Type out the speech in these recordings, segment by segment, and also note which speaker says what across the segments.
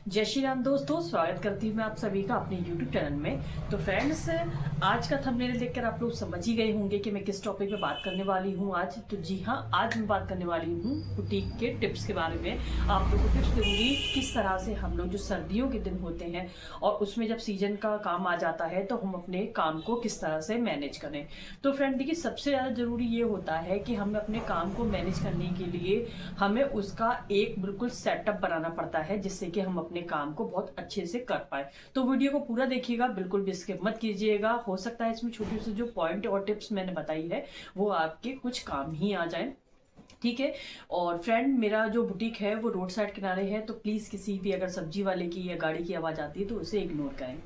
Speaker 1: जय श्री राम दोस्तों, स्वागत करती हूँ मैं आप सभी का अपने YouTube चैनल में। तो फ्रेंड्स, आज का थंबनेल देखकर आप लोग समझ ही गए होंगे कि मैं किस टॉपिक पे बात करने वाली हूँ आज। तो जी हाँ, आज मैं बात करने वाली हूँ बुटीक के टिप्स के बारे में। आप लोगों को टिप्स दूंगी किस तरह से हम लोग जो सर्दियों के दिन होते हैं और उसमें जब सीजन का काम आ जाता है तो हम अपने काम को किस तरह से मैनेज करें। तो फ्रेंड देखिए, सबसे ज़्यादा ज़रूरी ये होता है कि हमें अपने काम को मैनेज करने के लिए हमें उसका एक बिल्कुल सेटअप बनाना पड़ता है, जिससे कि हम अपने काम को बहुत अच्छे से कर पाए। तो वीडियो को पूरा देखिएगा, बिल्कुल भी स्किप मत कीजिएगा। हो सकता है इसमें छोटी सी जो पॉइंट और टिप्स मैंने बताई है वो आपके कुछ काम ही आ जाए। ठीक है। और फ्रेंड, मेरा जो बुटीक है वो रोड साइड किनारे है, तो प्लीज़ किसी भी अगर सब्जी वाले की या गाड़ी की आवाज़ आती है तो उसे इग्नोर करें।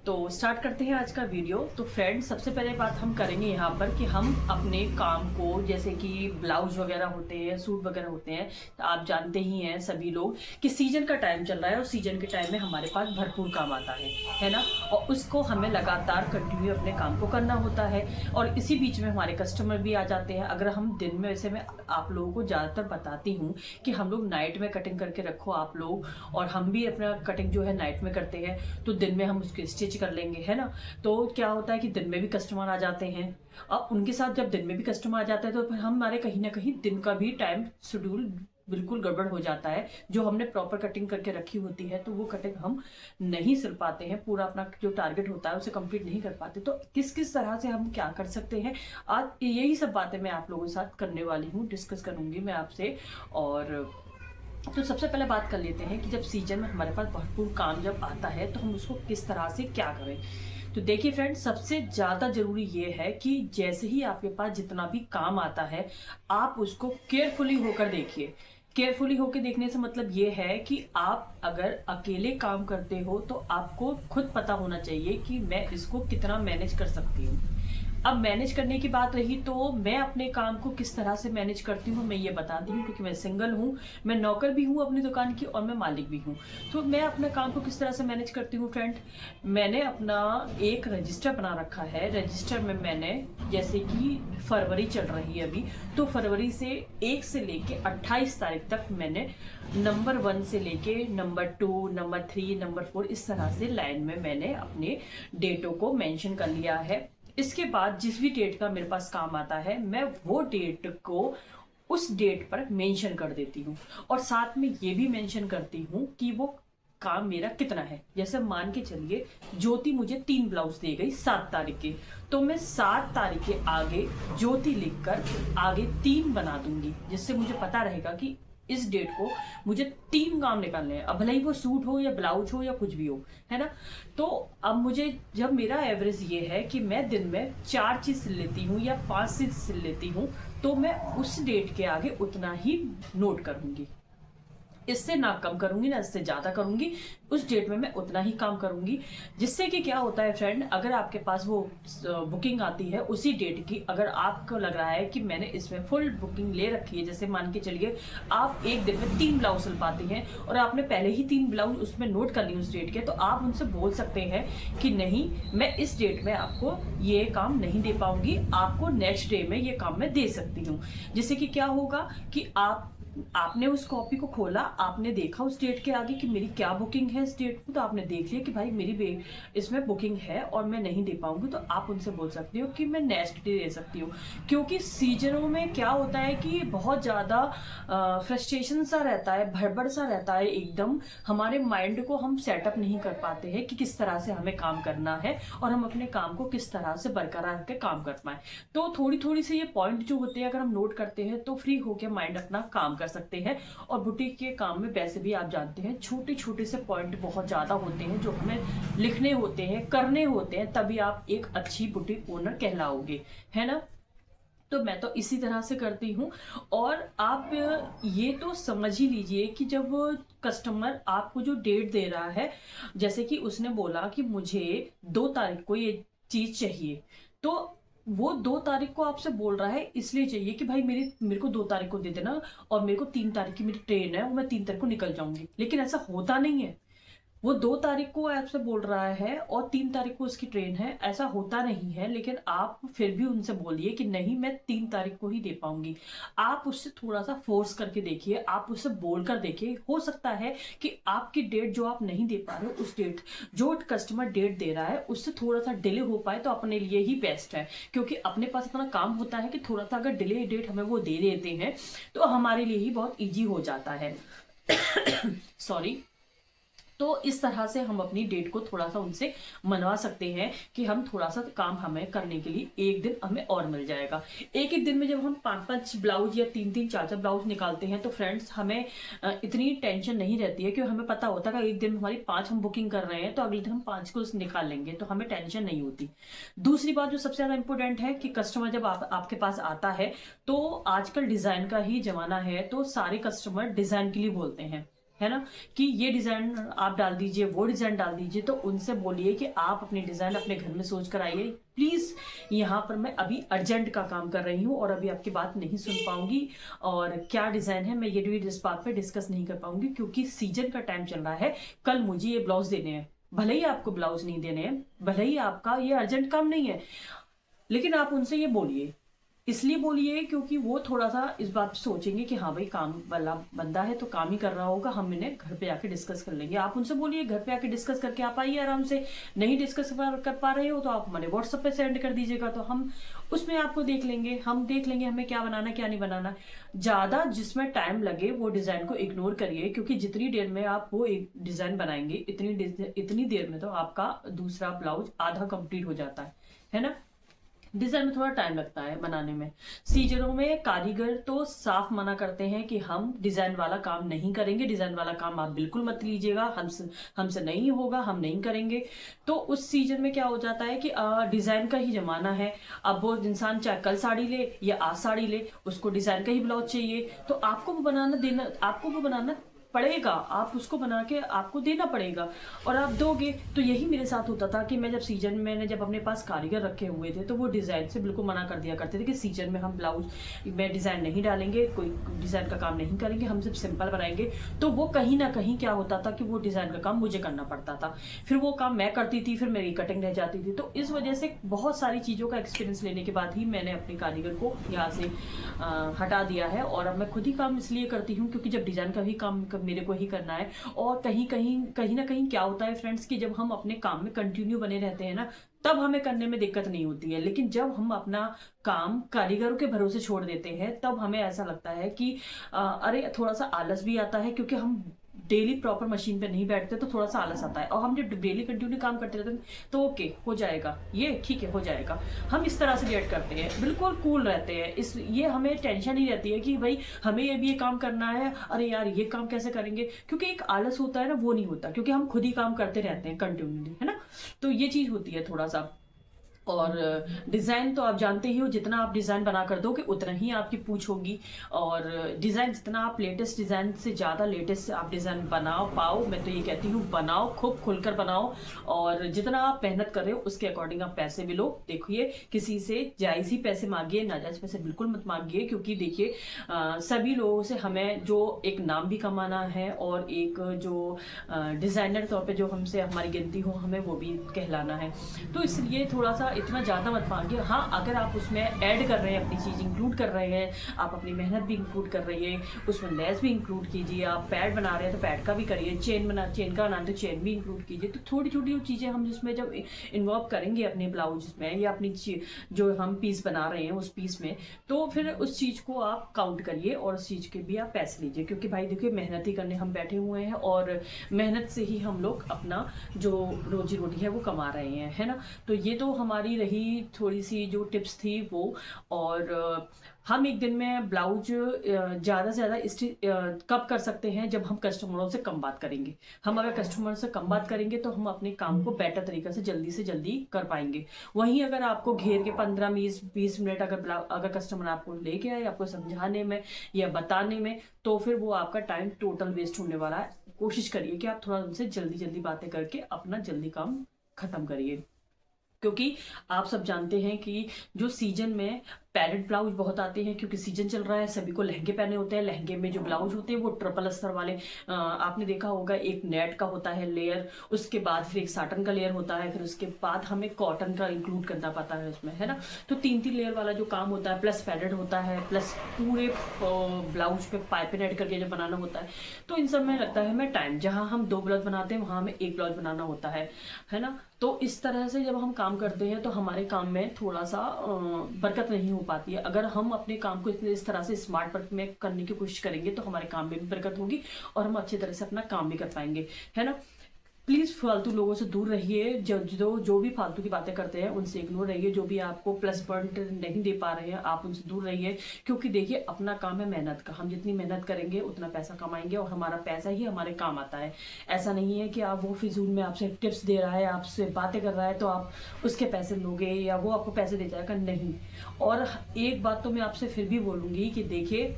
Speaker 1: तो स्टार्ट करते हैं आज का वीडियो। तो फ्रेंड, सबसे पहले बात हम करेंगे यहाँ पर कि हम अपने काम को, जैसे कि ब्लाउज वगैरह होते हैं, सूट वगैरह होते हैं, तो आप जानते ही हैं सभी लोग कि सीजन का टाइम चल रहा है और सीजन के टाइम में हमारे पास भरपूर काम आता है ना। और उसको हमें लगातार कंटिन्यू अपने काम को करना होता है और इसी बीच में हमारे कस्टमर भी आ जाते हैं। अगर हम दिन में, वैसे मैं आप लोगों को ज़्यादातर बताती हूँ कि हम लोग नाइट में कटिंग करके रखो आप लोग, और हम भी अपना कटिंग जो है नाइट में करते हैं, तो दिन में हम उसके स्टिच कर लेंगे, है ना। तो क्या होता है कि दिन में भी कस्टमर आ जाते हैं। अब उनके साथ जब दिन में भी कस्टमर आ जाता है तो फिर हमारे कहीं ना कहीं दिन का भी टाइम शेड्यूल बिल्कुल गड़बड़ हो जाता है। जो हमने प्रॉपर कटिंग करके रखी होती है तो वो कटिंग हम नहीं सिल पाते हैं, पूरा अपना जो टारगेट होता है उसे कंप्लीट नहीं कर पाते। तो किस किस तरह से हम क्या कर सकते हैं, आज यही सब बातें मैं आप लोगों के साथ करने वाली हूँ, डिस्कस करूंगी मैं आपसे। और तो सबसे पहले बात कर लेते हैं कि जब सीजन में हमारे पास भरपूर काम जब आता है तो हम उसको किस तरह से क्या करें। तो देखिए फ्रेंड्स, सबसे ज़्यादा ज़रूरी ये है कि जैसे ही आपके पास जितना भी काम आता है, आप उसको केयरफुली होकर देखिए। केयरफुली होकर देखने से मतलब ये है कि आप अगर अकेले काम करते हो तो आपको खुद पता होना चाहिए कि मैं इसको कितना मैनेज कर सकती हूँ। अब मैनेज करने की बात रही तो मैं अपने काम को किस तरह से मैनेज करती हूँ मैं ये बताती हूँ, क्योंकि मैं सिंगल हूँ, मैं नौकर भी हूँ अपनी दुकान की और मैं मालिक भी हूँ। तो मैं अपने काम को किस तरह से मैनेज करती हूँ फ्रेंड, मैंने अपना एक रजिस्टर बना रखा है। रजिस्टर में मैंने, जैसे कि फरवरी चल रही है अभी, तो फरवरी से 1 से लेके 28 तारीख तक मैंने नंबर 1 से लेके नंबर 2, नंबर 3, नंबर 4 इस तरह से लाइन में मैंने अपने डेटों को मेंशन कर लिया है। इसके बाद जिस भी डेट का मेरे पास काम आता है मैं वो डेट को उस डेट पर मेंशन कर देती हूँ, और साथ में ये भी मेंशन करती हूँ कि वो काम मेरा कितना है। जैसे मान के चलिए, ज्योति मुझे 3 ब्लाउज दे गई 7 तारीख के, तो मैं 7 तारीख के आगे ज्योति लिखकर आगे 3 बना दूंगी, जिससे मुझे पता रहेगा कि इस डेट को मुझे 3 काम निकालने हैं। अब भले ही वो सूट हो या ब्लाउज हो या कुछ भी हो, है ना। तो अब मुझे, जब मेरा एवरेज ये है कि मैं दिन में 4 चीज सिल लेती हूँ या 5 चीज सिल लेती हूँ, तो मैं उस डेट के आगे उतना ही नोट करूंगी। इससे ना कम करूंगी ना इससे ज्यादा करूंगी, उस डेट में मैं उतना ही काम करूंगी। जिससे कि क्या होता है फ्रेंड, अगर आपके पास वो बुकिंग आती है उसी डेट की, अगर आपको लग रहा है कि मैंने इसमें फुल बुकिंग ले रखी है, जैसे मान के चलिए आप एक दिन में 3 ब्लाउज सिल पाती हैं और आपने पहले ही 3 ब्लाउज उसमें नोट कर ली उस डेट के, तो आप उनसे बोल सकते हैं कि नहीं, मैं इस डेट में आपको ये काम नहीं दे पाऊंगी, आपको नेक्स्ट डे में ये काम मैं दे सकती हूँ। जिससे कि क्या होगा कि आपने उस कॉपी को खोला, आपने देखा उस डेट के आगे कि मेरी क्या बुकिंग है इस डेट को, तो आपने देख लिया कि भाई मेरी इसमें बुकिंग है और मैं नहीं दे पाऊंगी, तो आप उनसे बोल सकती हो कि मैं नेक्स्ट डे दे सकती हूँ। क्योंकि सीजनों में क्या होता है कि बहुत ज़्यादा फ्रस्ट्रेशन सा रहता है, भड़बड़ सा रहता है, एकदम हमारे माइंड को हम सेटअप नहीं कर पाते हैं कि किस तरह से हमें काम करना है और हम अपने काम को किस तरह से बरकरार रख के काम कर पाए। तो थोड़ी थोड़ी से ये पॉइंट जो होते हैं अगर हम नोट करते हैं तो फ्री होकर माइंड अपना काम कर सकते हैं। और बुटीक के काम में वैसे भी आप जानते हैं छोटे छोटे से पॉइंट बहुत ज्यादा होते हैं जो हमें लिखने होते हैं, करने होते हैं, तभी आप एक अच्छी बुटीक ओनर कहलाओगे, है ना। तो मैं तो इसी तरह से करती हूँ। और आप ये तो समझ ही लीजिए कि जब कस्टमर आपको जो डेट दे रहा है, जैसे कि उसने बोला कि मुझे 2 तारीख को ये चीज चाहिए, तो वो 2 तारीख को आपसे बोल रहा है इसलिए चाहिए कि भाई मेरे को 2 तारीख को दे देना, और मेरे को 3 तारीख की मेरी ट्रेन है और मैं 3 तारीख को निकल जाऊंगी। लेकिन ऐसा होता नहीं है। वो 2 तारीख को आपसे बोल रहा है और 3 तारीख को उसकी ट्रेन है, ऐसा होता नहीं है। लेकिन आप फिर भी उनसे बोलिए कि नहीं, मैं 3 तारीख को ही दे पाऊंगी। आप उससे थोड़ा सा फोर्स करके देखिए, आप उससे बोल कर देखिए। हो सकता है कि आपकी डेट जो आप नहीं दे पा रहे हो, उस डेट जो कस्टमर डेट दे रहा है उससे थोड़ा सा डिले हो पाए तो अपने लिए ही बेस्ट है। क्योंकि अपने पास इतना काम होता है कि थोड़ा सा अगर डिले डेट हमें वो दे देते हैं तो हमारे लिए ही बहुत ईजी हो जाता है। सॉरी। तो इस तरह से हम अपनी डेट को थोड़ा सा उनसे मनवा सकते हैं कि हम थोड़ा सा काम हमें करने के लिए एक दिन हमें और मिल जाएगा। एक एक दिन में जब हम 5-5 ब्लाउज या 3-3 4-4 ब्लाउज निकालते हैं तो फ्रेंड्स हमें इतनी टेंशन नहीं रहती है, क्योंकि हमें पता होता है कि एक दिन में हमारी 5 हम बुकिंग कर रहे हैं तो अगले दिन हम 5 को निकाल लेंगे, तो हमें टेंशन नहीं होती। दूसरी बात जो सबसे ज्यादा इंपॉर्टेंट है कि कस्टमर जब आपके पास आता है तो आजकल डिजाइन का ही जमाना है, तो सारे कस्टमर डिजाइन के लिए बोलते हैं, है ना, कि ये डिजाइन आप डाल दीजिए, वो डिजाइन डाल दीजिए। तो उनसे बोलिए कि आप अपने डिजाइन अपने घर में सोच कर आइए प्लीज। यहाँ पर मैं अभी अर्जेंट का काम कर रही हूँ और अभी आपकी बात नहीं सुन पाऊंगी, और क्या डिजाइन है मैं ये भी इस बात पे डिस्कस नहीं कर पाऊंगी, क्योंकि सीजन का टाइम चल रहा है। कल मुझे ये ब्लाउज देने हैं, भले ही आपको ब्लाउज नहीं देने हैं, भले ही आपका ये अर्जेंट काम नहीं है, लेकिन आप उनसे ये बोलिए। इसलिए बोलिए क्योंकि वो थोड़ा सा इस बात पे सोचेंगे कि हाँ भाई काम वाला बंदा है तो काम ही कर रहा होगा, हम इन्हें घर पे आके डिस्कस कर लेंगे। आप उनसे बोलिए घर पे आके डिस्कस करके आप आइए आराम से। नहीं डिस्कस कर पा रहे हो तो आप हमारे व्हाट्सएप पे सेंड कर दीजिएगा, तो हम उसमें आपको देख लेंगे, हम देख लेंगे हमें क्या बनाना क्या नहीं बनाना। ज्यादा जिसमें टाइम लगे वो डिजाइन को इग्नोर करिए, क्योंकि जितनी देर में आप वो एक डिजाइन बनाएंगे इतनी देर में तो आपका दूसरा ब्लाउज आधा कंप्लीट हो जाता है ना। डिजाइन में थोड़ा टाइम लगता है बनाने में। सीजरों में कारीगर तो साफ मना करते हैं कि हम डिजाइन वाला काम नहीं करेंगे, डिजाइन वाला काम आप बिल्कुल मत लीजिएगा, हमसे नहीं होगा, हम नहीं करेंगे। तो उस सीजन में क्या हो जाता है कि डिजाइन का ही जमाना है। अब वो इंसान चाहे कल साड़ी ले या आज साड़ी ले, उसको डिजाइन का ही ब्लाउज चाहिए, तो आपको वो बनाना पड़ेगा, आप उसको बना के आपको देना पड़ेगा और आप दोगे। तो यही मेरे साथ होता था कि मैं जब सीजन में मैंने जब अपने पास कारीगर रखे हुए थे तो वो डिजाइन से बिल्कुल मना कर दिया करते थे कि सीजन में हम ब्लाउज में डिजाइन नहीं डालेंगे, कोई डिजाइन का काम नहीं करेंगे, हम सिर्फ सिंपल बनाएंगे। तो वो कहीं ना कहीं क्या होता था कि वो डिजाइन का काम मुझे करना पड़ता था, फिर वो काम मैं करती थी, फिर मेरी कटिंग रह जाती थी। तो इस वजह से बहुत सारी चीजों का एक्सपीरियंस लेने के बाद ही मैंने अपने कारीगर को यहाँ से हटा दिया है और अब मैं खुद ही काम इसलिए करती हूँ क्योंकि जब डिजाइन का भी काम मेरे को ही करना है। और कहीं ना कहीं क्या होता है फ्रेंड्स कि जब हम अपने काम में कंटिन्यू बने रहते हैं ना, तब हमें करने में दिक्कत नहीं होती है। लेकिन जब हम अपना काम कारीगरों के भरोसे छोड़ देते हैं तब हमें ऐसा लगता है कि अरे थोड़ा सा आलस भी आता है, क्योंकि हम डेली प्रॉपर मशीन पे नहीं बैठते तो थोड़ा सा आलस आता है। और हम जब डेली कंटिन्यू काम करते रहते हैं तो ओके हो जाएगा, ये ठीक है हो जाएगा, हम इस तरह से रिएक्ट करते हैं, बिल्कुल कूल रहते हैं। ये हमें टेंशन नहीं रहती है कि भाई हमें ये काम करना है, अरे यार ये काम कैसे करेंगे, क्योंकि एक आलस होता है ना, वो नहीं होता, क्योंकि हम खुद ही काम करते रहते हैं कंटिन्यूली, है ना। तो ये चीज होती है थोड़ा सा। और डिज़ाइन तो आप जानते ही हो, जितना आप डिज़ाइन बना कर दोगे उतना ही आपकी पूछ होगी। और डिज़ाइन जितना आप लेटेस्ट डिज़ाइन से ज़्यादा लेटेस्ट आप डिज़ाइन बनाओ पाओ, मैं तो ये कहती हूँ बनाओ, खूब खुलकर बनाओ। और जितना आप मेहनत कर रहे हो उसके अकॉर्डिंग आप पैसे भी लो। देखिए किसी से जायज़ ही पैसे मांगिए, नाजायज़ पैसे बिल्कुल मत मांगिए, क्योंकि देखिए सभी लोगों से हमें जो एक नाम भी कमाना है और एक जो डिज़ाइनर तौर पे जो हमसे हमारी गिनती हो हमें वो भी कहलाना है। तो इसलिए थोड़ा सा इतना ज़्यादा मत मांगिए। हाँ, अगर आप उसमें ऐड कर रहे हैं, अपनी चीज़ इंक्लूड कर रहे हैं, आप अपनी मेहनत भी इंक्लूड कर रही है, उसमें लेस भी इंक्लूड कीजिए। आप पैड बना रहे हैं तो पैड का भी करिए, चेन का बनाना तो चेन भी इंक्लूड कीजिए। तो छोटी छोटी जो चीज़ें हम जिसमें जब इन्वॉल्व करेंगे अपने ब्लाउज में या अपनी जो हम पीस बना रहे हैं उस पीस में, तो फिर उस चीज़ को आप काउंट करिए और उस चीज़ के भी आप पैसे लीजिए। क्योंकि भाई देखिए मेहनत ही करने हम बैठे हुए हैं और मेहनत से ही हम लोग अपना जो रोजी रोटी है वो कमा रहे हैं, है ना। तो ये तो हमारी रही थोड़ी सी जो टिप्स थी वो। और हम एक दिन में ब्लाउज ज़्यादा से ज़्यादा कब कर सकते हैं, जब हम कस्टमरों से कम बात करेंगे। हम अगर कस्टमर से कम बात करेंगे तो हम अपने काम को बेटर तरीके से जल्दी कर पाएंगे। वहीं अगर आपको घेर के 15-20 मिनट अगर कस्टमर आपको लेके आए आपको समझाने में या बताने में, तो फिर वो आपका टाइम टोटल वेस्ट होने वाला है। कोशिश करिए कि आप थोड़ा उनसे जल्दी बातें करके अपना जल्दी काम खत्म करिए। क्योंकि आप सब जानते हैं कि जो सीजन में पैरेड ब्लाउज बहुत आते हैं क्योंकि सीजन चल रहा है, सभी को लहंगे पहने होते हैं। लहंगे में जो ब्लाउज होते हैं वो ट्रिपल अस्तर वाले, आपने देखा होगा, एक नेट का होता है लेयर, उसके बाद फिर एक साटन का लेयर होता है, फिर उसके बाद हमें कॉटन का इंक्लूड करना पड़ता है उसमें, है ना। तो 3 लेयर वाला जो काम होता है, प्लस पैडेड होता है, प्लस पूरे ब्लाउज पे पाइपिंग ऐड करके जब बनाना होता है, तो इन सब में लगता है हमें टाइम। जहाँ हम 2 ब्लाउज बनाते हैं वहाँ हमें 1 ब्लाउज बनाना होता है ना। तो इस तरह से जब हम काम करते हैं तो हमारे काम में थोड़ा सा बरकत नहीं हो पाती है। अगर हम अपने काम को इस तरह से स्मार्ट वर्क में करने की कोशिश करेंगे तो हमारे काम में भी बरकत होगी और हम अच्छी तरह से अपना काम भी कर पाएंगे, है ना। प्लीज फालतू लोगों से दूर रहिए। जो भी फालतू की बातें करते हैं उनसे इग्नोर रहिए। जो भी आपको प्लस पॉइंट नहीं दे पा रहे हैं आप उनसे दूर रहिए, क्योंकि देखिए अपना काम है मेहनत का। हम जितनी मेहनत करेंगे उतना पैसा कमाएंगे और हमारा पैसा ही हमारे काम आता है। ऐसा नहीं है कि आप वो फिजूल में आपसे टिप्स दे रहा है, आपसे बातें कर रहा है तो आप उसके पैसे लोगे या वो आपको पैसे दे जाएगा, नहीं। और एक बात तो मैं आपसे फिर भी बोलूंगी कि देखिए,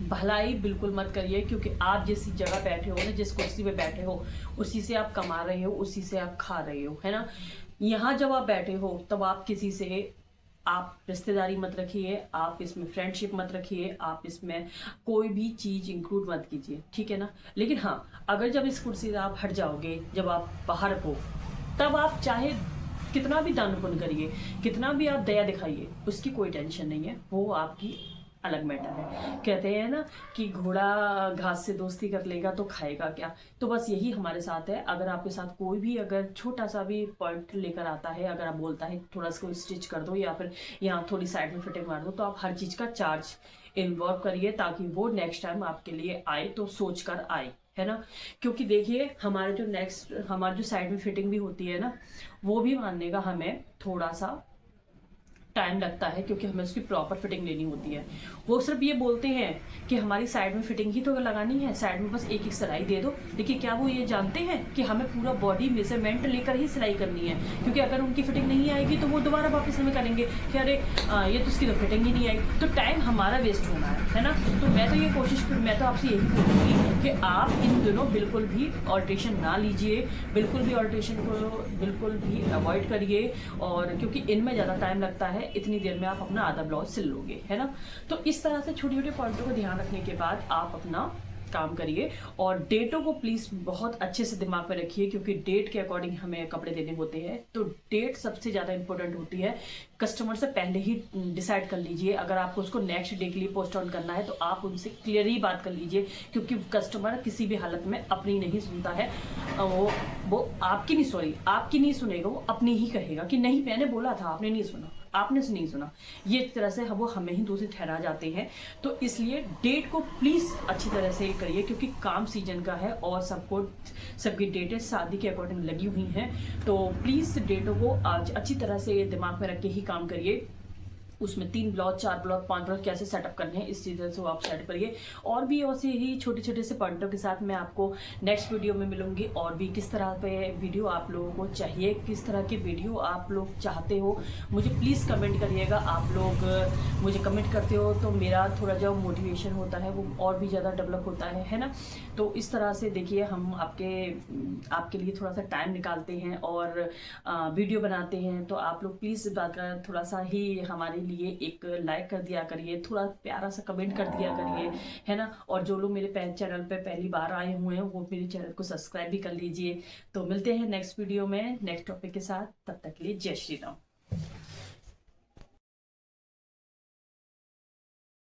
Speaker 1: भलाई बिल्कुल मत करिए, क्योंकि आप जिस जगह बैठे हो ना, जिस कुर्सी पे बैठे हो, उसी से आप कमा रहे हो, उसी से आप खा रहे हो, है ना। यहाँ जब आप बैठे हो तब आप किसी से आप रिश्तेदारी मत रखिए, आप इसमें फ्रेंडशिप मत रखिए, आप इसमें कोई भी चीज इंक्लूड मत कीजिए, ठीक है ना। लेकिन हाँ, अगर जब इस कुर्सी से आप हट जाओगे, जब आप बाहर हो, तब आप चाहे कितना भी दान पुण्य करिए, कितना भी आप दया दिखाइए, उसकी कोई टेंशन नहीं है, वो आपकी अलग मैटर है। कहते हैं ना कि घोड़ा घास से दोस्ती कर लेगा तो खाएगा क्या। तो बस यही हमारे साथ है। अगर आपके साथ कोई भी अगर छोटा सा भी पॉइंट लेकर आता है, अगर आप बोलता है थोड़ा सा स्टिच कर दो या फिर यहाँ थोड़ी साइड में फिटिंग मार दो, तो आप हर चीज का चार्ज इन्वॉल्व करिए, ताकि वो नेक्स्ट टाइम आपके लिए आए तो सोच कर आए, है ना। क्योंकि देखिए हमारी जो साइड में फिटिंग भी होती है ना, वो भी मानने का हमें थोड़ा सा टाइम लगता है, क्योंकि हमें उसकी प्रॉपर फिटिंग लेनी होती है। वो सिर्फ ये बोलते हैं कि हमारी साइड में फिटिंग ही तो लगानी है, साइड में बस एक एक सिलाई दे दो, लेकिन क्या वो ये जानते हैं कि हमें पूरा बॉडी मेजरमेंट लेकर ही सिलाई करनी है। क्योंकि अगर उनकी फिटिंग नहीं आएगी तो वो दोबारा वापस हमें करेंगे कि अरे ये तो उसकी तो फिटिंग ही नहीं आई, तो टाइम हमारा वेस्ट होना है ना। तो मैं तो आपसे यही बोलूँगी कि आप इन दिनों बिल्कुल भी ऑल्ट्रेशन ना लीजिए, बिल्कुल भी ऑल्ट्रेशन को बिल्कुल भी अवॉइड करिए, और क्योंकि इनमें ज़्यादा टाइम लगता है, इतनी देर में आप अपना आधा ब्लाउज सिल लोगे, है ना। तो इस तरह से छोटे छोटे पॉइंटों को ध्यान रखने के बाद आप अपना काम करिए। और डेटों को प्लीज बहुत अच्छे से दिमाग में रखिए, क्योंकि डेट के अकॉर्डिंग हमें कपड़े देने होते हैं। तो डेट सबसे ज्यादा इंपॉर्टेंट होती है। कस्टमर से पहले ही डिसाइड कर लीजिए। अगर आपको उसको नेक्स्ट डे के लिए पोस्ट ऑन करना है तो आप उनसे क्लियरली बात कर लीजिए, क्योंकि कस्टमर किसी भी हालत में अपनी नहीं सुनता है। वो आपकी नहीं सुनेगा, वो अपनी ही कहेगा कि नहीं मैंने बोला था, आपने नहीं सुना, आपने से नहीं सुना। ये एक तरह से वो हमें ही दोषी ठहरा जाते हैं। तो इसलिए डेट को प्लीज अच्छी तरह से करिए, क्योंकि काम सीजन का है और सबकी डेटें शादी के अकॉर्डिंग लगी हुई हैं। तो प्लीज डेटों को आज अच्छी तरह से दिमाग में रख के ही काम करिए। उसमें 3 ब्लाउज, 4 ब्लाउज, 5 ब्लाउज कैसे सेटअप करने हैं, इस चीज़ से आप सेट करिए। और भी ऐसे ही छोटे छोटे से पॉइंटों के साथ मैं आपको नेक्स्ट वीडियो में मिलूंगी। और भी किस तरह पे वीडियो आप लोगों को चाहिए, किस तरह की वीडियो आप लोग चाहते हो, मुझे प्लीज़ कमेंट करिएगा। आप लोग मुझे कमेंट करते हो तो मेरा थोड़ा जो मोटिवेशन होता है वो और भी ज़्यादा डेवलप होता है ना। तो इस तरह से देखिए हम आपके लिए थोड़ा सा टाइम निकालते हैं और वीडियो बनाते हैं। तो आप लोग प्लीज़ इस बात का थोड़ा सा ही हमारे लिए एक लाइक कर दिया करिए, थोड़ा प्यारा सा कमेंट कर दिया करिए, है ना। और जो लोग मेरे चैनल पे पहली बार आए हुए हैं वो मेरे चैनल को सब्सक्राइब भी कर लीजिए। तो मिलते हैं नेक्स्ट वीडियो में नेक्स्ट टॉपिक के साथ, तब तक के लिए जय श्री राम।